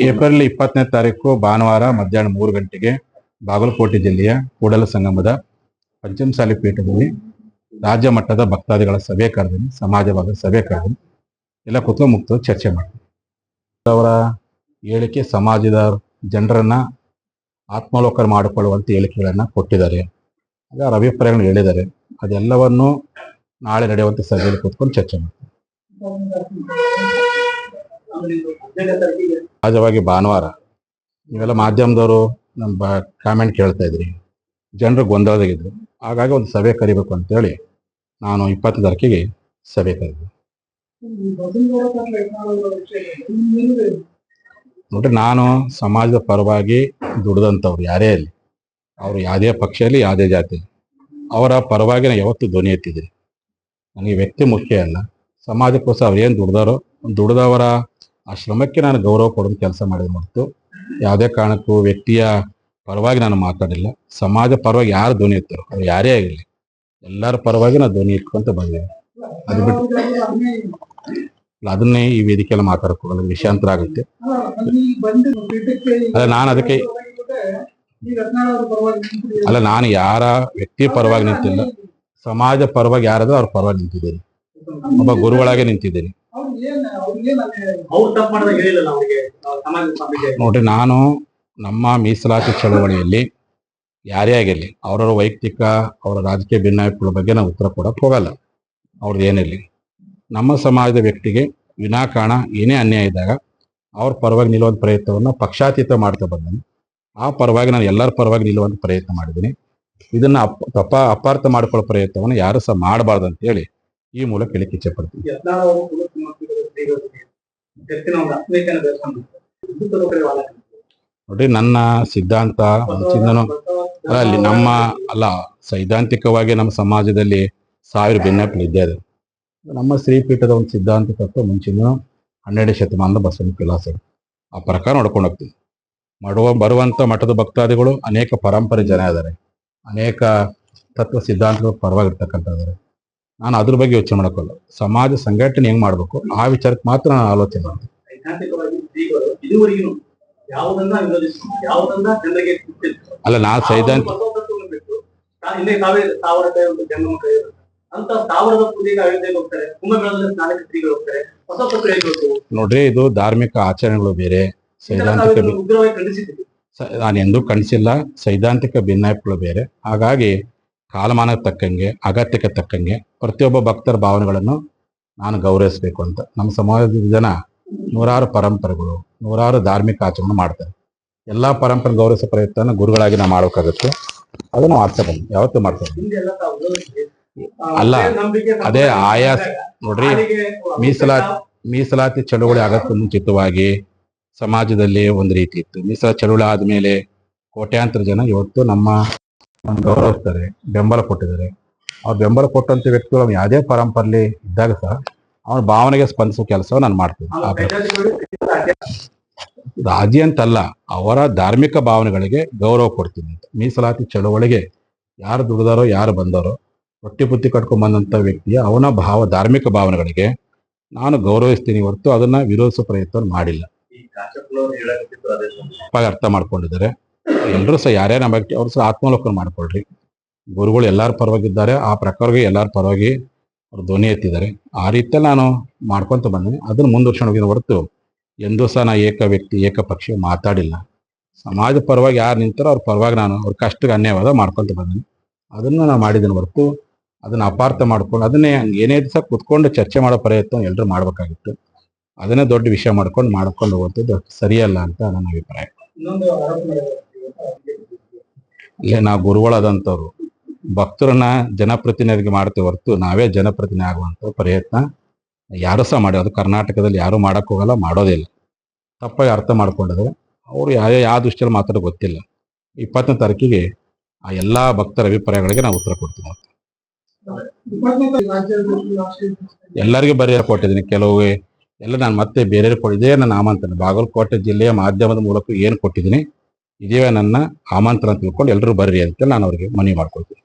April 20ನೇ ತಾರೀಕು ಭಾನುವಾರ ಮಧ್ಯಾಹ್ನ 3 ಗಂಟೆಗೆ ಬಾಗಲಕೋಟೆ ಜಿಲ್ಲೆಯ ಕೂಡಲ ಸಂಗಮದ ಪಂಚಮಸಾಲಿ ಪೀಠದಲ್ಲಿ ರಾಜ್ಯ ಮಟ್ಟದ ಭಕ್ತಾದಿಗಳ ಸಭೆ ಕರೆದಿನಿ, ಸಮಾಜವಾದ ಸಭೆ ಕರೆದಿನಿ. ಎಲ್ಲ ಕೂತ್ಕೊಂಡು ಮುಕ್ತ ಚರ್ಚೆ ಮಾಡ್ತೀನಿ. ಅವರ ಹೇಳಿಕೆ ಸಮಾಜದ ಜನರನ್ನ ಆತ್ಮಲೋಕ ಮಾಡಿಕೊಳ್ಳುವಂತ ಹೇಳಿಕೆಗಳನ್ನ ಕೊಟ್ಟಿದ್ದಾರೆ, ಅದರ ಅಭಿಪ್ರಾಯಗಳನ್ನು ಹೇಳಿದ್ದಾರೆ. ಅದೆಲ್ಲವನ್ನು ನಾಳೆ ನಡೆಯುವಂತ ಸಭೆಯಲ್ಲಿ ಕೂತ್ಕೊಂಡು ಚರ್ಚೆ ಮಾಡ್ತೀನಿ. ಸಹಜವಾಗಿ ಭಾನುವಾರ ನೀವೆಲ್ಲ ಮಾಧ್ಯಮದವರು ನಮ್ಮ ಕಾಮೆಂಟ್ ಕೇಳ್ತಾ ಇದ್ರಿ, ಜನರು ಗೊಂದಲದಾಗಿದ್ರು. ಹಾಗಾಗಿ ಒಂದು ಸಭೆ ಕರಿಬೇಕು ಅಂತೇಳಿ ನಾನು 20 ತಾರೀಕಿಗೆ ಸಭೆ ಕರೆದೆ. ನೋಡ್ರಿ, ನಾನು ಸಮಾಜದ ಪರವಾಗಿ ದುಡಿದಂಥವ್ರು ಯಾರೇ ಅಲ್ಲಿ, ಅವರು ಯಾವುದೇ ಪಕ್ಷದಲ್ಲಿ ಯಾವುದೇ ಜಾತಿ, ಅವರ ಪರವಾಗಿ ನಾನು ಯಾವತ್ತೂ ಧ್ವನಿ ಎತ್ತಿದ್ದೀನಿ. ನನಗೆ ವ್ಯಕ್ತಿ ಮುಖ್ಯ ಅಲ್ಲ, ಸಮಾಜಕ್ಕೋಸ್ಕರ ಅವ್ರು ಏನು ದುಡಿದವರ ಆ ಶ್ರಮಕ್ಕೆ ನಾನು ಗೌರವ ಕೊಡೋದು ಕೆಲಸ ಮಾಡಿದ ಹೊರತು ಯಾವುದೇ ಕಾರಣಕ್ಕೂ ವ್ಯಕ್ತಿಯ ಪರವಾಗಿ ನಾನು ಮಾತಾಡಿಲ್ಲ. ಸಮಾಜ ಪರವಾಗಿ ಯಾರು ಧ್ವನಿ ಎತ್ತಾರೋ ಅವ್ರು ಯಾರೇ ಆಗಿರಲಿ, ಎಲ್ಲರ ಪರವಾಗಿ ನಾನು ಧ್ವನಿ ಇಟ್ಕೊಂತ ಬಂದಿದ್ದೀನಿ. ಅದು ಬಿಟ್ಟು ಅದನ್ನೇ ಈ ವೇದಿಕೆಯಲ್ಲಿ ಮಾತಾಡೋಕ್ಕೋಗಲ್ಲ, ವಿಷಯಾಂತರ ಆಗುತ್ತೆ. ನಾನು ಯಾರ ವ್ಯಕ್ತಿ ಪರವಾಗಿ ನಿಂತಿಲ್ಲ, ಸಮಾಜ ಪರವಾಗಿ ಯಾರಾದ್ರೂ ಅವ್ರ ಪರವಾಗಿ ನಿಂತಿದ್ದೀನಿ. ಒಬ್ಬ ಗುರುಗಳಾಗೆ ನಿಂತಿದ್ದೀನಿ. ನೋಡ್ರಿ, ನಾನು ನಮ್ಮ ಮೀಸಲಾತಿ ಚಳವಳಿಯಲ್ಲಿ ಯಾರೇ ಆಗಿರಲಿ ಅವರವರ ವೈಯಕ್ತಿಕ ಅವರ ರಾಜಕೀಯ ಭಿನ್ನಾಭಿಪ್ರಾಯಗಳ ಬಗ್ಗೆ ನಾವು ಉತ್ತರ ಕೊಡಕ್ಕೆ ಹೋಗಲ್ಲ. ಅವ್ರದ್ದು ಏನಿರಲಿ, ನಮ್ಮ ಸಮಾಜದ ವ್ಯಕ್ತಿಗೆ ವಿನಾಕಾರಣ ಏನೇ ಅನ್ಯಾಯ ಇದ್ದಾಗ ಅವ್ರ ಪರವಾಗಿ ನಿಲ್ಲುವಂಥ ಪ್ರಯತ್ನವನ್ನು ಪಕ್ಷಾತೀತ ಮಾಡ್ತಾ ಬಂದೀನಿ. ಆ ಪರವಾಗಿ ನಾನು ಎಲ್ಲರ ಪರವಾಗಿ ನಿಲ್ಲುವಂಥ ಪ್ರಯತ್ನ ಮಾಡಿದ್ದೀನಿ. ಇದನ್ನ ಅಪಾರ್ಥ ಮಾಡ್ಕೊಳ್ಳೋ ಪ್ರಯತ್ನವನ್ನು ಯಾರು ಸಹ ಮಾಡಬಾರ್ದು ಅಂತೇಳಿ ಈ ಮೂಲಕ ಹೇಳಿಕ್ಕೆ ಇಚ್ಛೆ ಪಡ್ತೀನಿ. ನೋಡ್ರಿ, ನನ್ನ ಸಿದ್ಧಾಂತ ಅಲ್ಲಿ ಸೈದ್ಧಾಂತಿಕವಾಗಿ ನಮ್ಮ ಸಮಾಜದಲ್ಲಿ 1000 ಭಿನ್ನಾಭಿಪ್ರಾಯ ಇದ್ದೇ ಇದೆ. ನಮ್ಮ ಶ್ರೀಪೀಠದ ಒಂದು ಸಿದ್ಧಾಂತ ತತ್ವ ಮುಂಚಿನ 12ನೇ ಶತಮಾನದ ಬಸವನ ವಿಲಾಸ, ಆ ಪ್ರಕಾರ ನೋಡ್ಕೊಂಡು ಹೋಗ್ತೀನಿ. ಬರುವಂತ ಮಠದ ಭಕ್ತಾದಿಗಳು ಅನೇಕ ಪರಂಪರೆ ಜನ ಇದ್ದಾರೆ, ಅನೇಕ ತತ್ವ ಸಿದ್ಧಾಂತಗಳು ಪರವಾಗಿರ್ತಕ್ಕಂಥ ಇದ್ದಾರೆ. ನಾನು ಅದ್ರ ಬಗ್ಗೆ ಯೋಚನೆ ಮಾಡೋಕ್ಕಲ್ಲ, ಸಮಾಜ ಸಂಘಟನೆ ಹೆಂಗ್ ಮಾಡ್ಬೇಕು ಆ ವಿಚಾರಕ್ಕೆ ಮಾತ್ರ ನಾನು ಆಲೋಚನೆ ಮಾಡ್ತೀನಿ. ಅಲ್ಲ, ನಾನು ಸೈದ್ಧಾಂತಿಕ ನೋಡ್ರಿ, ಇದು ಧಾರ್ಮಿಕ ಆಚರಣೆಗಳು ಬೇರೆ, ಸೈದ್ಧಾಂತಿಕ ನಾನು ಎಂದೂ ಖಂಡಿಸಿಲ್ಲ. ಸೈದ್ಧಾಂತಿಕ ಭಿನ್ನಾಭಿಪ್ರಾಯಗಳು ಬೇರೆ. ಹಾಗಾಗಿ ಕಾಲಮಾನಕ್ಕೆ ತಕ್ಕಂಗೆ, ಅಗತ್ಯಕ್ಕೆ ತಕ್ಕಂಗೆ ಪ್ರತಿಯೊಬ್ಬ ಭಕ್ತರ ಭಾವನೆಗಳನ್ನು ನಾನು ಗೌರವಿಸಬೇಕು ಅಂತ. ನಮ್ಮ ಸಮಾಜದ ಜನ ನೂರಾರು ಪರಂಪರೆಗಳು, ನೂರಾರು ಧಾರ್ಮಿಕ ಆಚರಣೆ ಮಾಡ್ತಾರೆ. ಎಲ್ಲಾ ಪರಂಪರೆ ಗೌರವಿಸೋ ಪ್ರಯತ್ನ ಗುರುಗಳಾಗಿ ನಾವು ಮಾಡೋಕ್ಕಾಗುತ್ತೆ. ಅದನ್ನು ಮಾಡ್ತಾ ಬಂದು ಯಾವತ್ತೂ ಮಾಡ್ತಾರೆ. ಅಲ್ಲ, ಅದೇ ಆಯಾಸ ನೋಡ್ರಿ, ಮೀಸಲಾತಿ ಚಳುವಳಿ ಆಗಕ್ಕೆ ಮುಂಚಿತವಾಗಿ ಸಮಾಜದಲ್ಲಿ ಒಂದು ರೀತಿ ಇತ್ತು. ಮೀಸಲಾತಿ ಚಳುವಳಿ ಆದ್ಮೇಲೆ ಕೋಟ್ಯಾಂತರ ಜನ ಇವತ್ತು ನಮ್ಮ ಗೌರವಿಸ್ತಾರೆ, ಬೆಂಬಲ ಕೊಟ್ಟಿದ್ದಾರೆ. ಅವ್ರು ಬೆಂಬಲ ಕೊಟ್ಟಂತ ವ್ಯಕ್ತಿಗಳು ಯಾವುದೇ ಪರಂಪರೆಯಲ್ಲಿ ಇದ್ದಾಗ ಸಹ ಅವನ ಭಾವನೆಗೆ ಸ್ಪಂದಿಸುವ ಕೆಲಸ ನಾನು ಮಾಡ್ತೀನಿ. ರಾಜಿ ಅಂತಲ್ಲ, ಅವರ ಧಾರ್ಮಿಕ ಭಾವನೆಗಳಿಗೆ ಗೌರವ ಕೊಡ್ತೀನಿ ಅಂತ. ಮೀಸಲಾತಿ ಚಳುವಳಿಗೆ ಯಾರು ದುಡಿದಾರೋ, ಯಾರು ಬಂದಾರೋ, ರೊಟ್ಟಿ ಬುತ್ತಿ ಕಟ್ಕೊಂಡ್ ಬಂದಂತ ವ್ಯಕ್ತಿಯ ಅವನ ಧಾರ್ಮಿಕ ಭಾವನೆಗಳಿಗೆ ನಾನು ಗೌರವಿಸ್ತೀನಿ ಹೊರತು ಅದನ್ನ ವಿರೋಧಿಸೋ ಪ್ರಯತ್ನ ಮಾಡಿಲ್ಲ. ಅರ್ಥ ಮಾಡ್ಕೊಂಡಿದ್ದಾರೆ ಎಲ್ಲರೂ ಸಹ. ಯಾರೇ ನಮ್ಮ ವ್ಯಕ್ತಿ ಅವ್ರು ಸಹ ಆತ್ಮಲೋಕನ ಮಾಡ್ಕೊಳ್ರಿ. ಗುರುಗಳು ಎಲ್ಲಾರ ಪರವಾಗಿದ್ದಾರೆ, ಆ ಪ್ರಕಾರವಾಗಿ ಎಲ್ಲಾರ ಪರವಾಗಿ ಅವ್ರು ಧ್ವನಿ ಎತ್ತಿದ್ದಾರೆ. ಆ ರೀತಿಯಲ್ಲಿ ನಾನು ಮಾಡ್ಕೊಂತ ಬಂದಿನಿ. ಅದನ್ನ ಮುಂದುವರ್ಸ್ಕೊಂಡು ಹೋಗಿನ ಹೊರತು ಎಂದೂ ಸಹ ನಾ ಏಕ ವ್ಯಕ್ತಿ ಏಕಪಕ್ಷೀಯ ಮಾತಾಡಿಲ್ಲ. ಸಮಾಜ ಪರವಾಗಿ ಯಾರು ನಿಂತಾರೋ ಅವ್ರ ಪರವಾಗಿ ನಾನು ಅವ್ರ ಕಷ್ಟಕ್ಕೆ ಅನ್ಯಾಯವಾದ ಮಾಡ್ಕೊಂತ ಬಂದಿನಿ. ಅದನ್ನ ನಾನು ಮಾಡಿದ್ದೀನಿ ಹೊರತು ಅದನ್ನ ಅಪಾರ್ಥ ಮಾಡ್ಕೊಂಡು ಅದನ್ನೇ ಏನೇ ದಿವಸ ಕುತ್ಕೊಂಡು ಚರ್ಚೆ ಮಾಡೋ ಪ್ರಯತ್ನ ಎಲ್ಲರೂ ಮಾಡ್ಬೇಕಾಗಿತ್ತು. ಅದನ್ನೇ ದೊಡ್ಡ ವಿಷಯ ಮಾಡ್ಕೊಂಡು ಹೋಗುವಂಥದ್ದು ಸರಿಯಲ್ಲ ಅಂತ ನನ್ನ ಅಭಿಪ್ರಾಯ. ಇಲ್ಲೇ ನಾವು ಗುರುಗಳಾದಂಥವ್ರು ಭಕ್ತರನ್ನ ಜನಪ್ರತಿನಿಧಿಗೆ ಮಾಡ್ತೇವೆ ಹೊರತು ನಾವೇ ಜನಪ್ರತಿನಿಧಿ ಆಗುವಂಥ ಪ್ರಯತ್ನ ಯಾರು ಸಹ ಮಾಡಿ, ಅದು ಕರ್ನಾಟಕದಲ್ಲಿ ಯಾರು ಮಾಡಕ್ ಹೋಗಲ್ಲ, ಮಾಡೋದೇ ಇಲ್ಲ. ತಪ್ಪಾಗಿ ಅರ್ಥ ಮಾಡ್ಕೊಂಡಿದ್ರೆ ಅವರು ಯಾವ ದೃಷ್ಟಿಯಲ್ಲಿ ಮಾತಾಡೋ ಗೊತ್ತಿಲ್ಲ. 20ನೇ ತಾರೀಕಿಗೆ ಆ ಎಲ್ಲಾ ಭಕ್ತರ ಅಭಿಪ್ರಾಯಗಳಿಗೆ ನಾವು ಉತ್ತರ ಕೊಡ್ತೀವಿ. ಎಲ್ಲರಿಗೂ ಬರೆಯ ಕೊಟ್ಟಿದ್ದೀನಿ, ಕೆಲವು ಎಲ್ಲ ನಾನು ಮತ್ತೆ ಬೇರೆ ಕೊಟ್ಟಿದ್ದೇ ನನ್ನ ಆಮಂತ್ರಣ. ಬಾಗಲಕೋಟೆ ಜಿಲ್ಲೆಯ ಮಾಧ್ಯಮದ ಮೂಲಕ ಏನು ಕೊಟ್ಟಿದ್ದೀನಿ ಇದೇ ನನ್ನ ಆಮಂತ್ರಣ ತಿಳ್ಕೊಂಡು ಎಲ್ಲರೂ ಬರ್ರಿ ಅಂತ ನಾನು ಅವ್ರಿಗೆ ಮನವಿ ಮಾಡ್ಕೊಳ್ತೀನಿ.